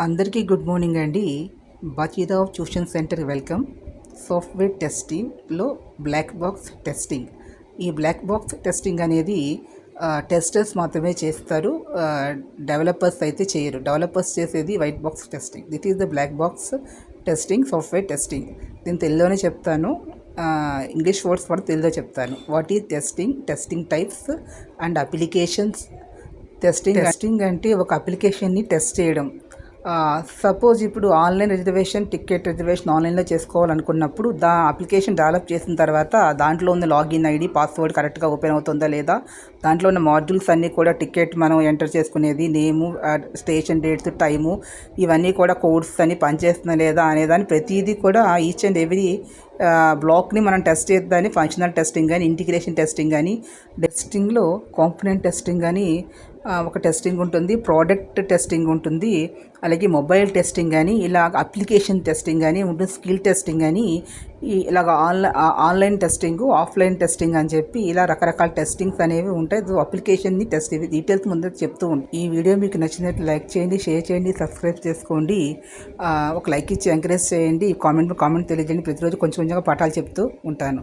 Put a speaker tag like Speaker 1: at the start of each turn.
Speaker 1: అందరికీ good morning అండి. Bajirao tuition centre welcome. Software టెస్టింగ్లో బ్లాక్ బాక్స్ టెస్టింగ్. ఈ బ్లాక్ బాక్స్ టెస్టింగ్ అనేది టెస్టర్స్ మాత్రమే చేస్తారు, డెవలపర్స్ అయితే చేయరు. డెవలపర్స్ చేసేది white box testing. That is the black box testing, software testing. నేను తెలుగులోనే చెప్తాను, ఇంగ్లీష్ వర్డ్స్ కూడా తెలుగులో చెప్తాను. What is testing, testing types and applications. టెస్టింగ్ అంటే ఒక అప్లికేషన్ని టెస్ట్ చేయడం. సపోజ్ ఇప్పుడు ఆన్లైన్ టికెట్ రిజర్వేషన్ ఆన్లైన్లో చేసుకోవాలనుకున్నప్పుడు అప్లికేషన్ డెవలప్ చేసిన తర్వాత దాంట్లో ఉన్న లాగిన్ ఐడి, పాస్వర్డ్ కరెక్ట్గా ఓపెన్ అవుతుందా లేదా, దాంట్లో ఉన్న మాడ్యూల్స్ అన్నీ కూడా టికెట్ మనం ఎంటర్ చేసుకునేది, నేము, స్టేషన్ డేట్స్, టైము, ఇవన్నీ కూడా కోడ్స్ అని పనిచేస్తుందా లేదా అనేదాన్ని ప్రతిదీ కూడా ఈచ్ అండ్ ఎవ్రీ బ్లాక్ని మనం టెస్ట్ చేద్దాన్ని ఫంక్షనల్ టెస్టింగ్ కానీ, ఇంటిగ్రేషన్ టెస్టింగ్ కానీ, టెస్టింగ్లో కాంపోనెంట్ టెస్టింగ్ అని ఒక టెస్టింగ్ ఉంటుంది, ప్రోడక్ట్ టెస్టింగ్ ఉంటుంది, అలాగే మొబైల్ టెస్టింగ్ కానీ, ఇలాగ అప్లికేషన్ టెస్టింగ్ కానీ ఉంటుంది, స్కిల్ టెస్టింగ్ అని, ఇలాగ ఆన్లైన్ టెస్టింగ్, ఆఫ్లైన్ టెస్టింగ్ అని చెప్పి ఇలా రకరకాల టెస్టింగ్స్ అనేవి ఉంటాయి. అప్లికేషన్ని టెస్ట్ ఇవి డీటెయిల్స్ ముందు చెప్తూ ఉంటాయి. ఈ వీడియో మీకు నచ్చినట్లు లైక్ చేయండి, షేర్ చేయండి, సబ్స్క్రైబ్ చేసుకోండి. ఒక లైక్ ఇచ్చి ఎంకరేజ్ చేయండి, కామెంట్ తెలియజేయండి. ప్రతిరోజు కొంచెం కొంచెంగా పాఠాలు చెప్తూ ఉంటాను.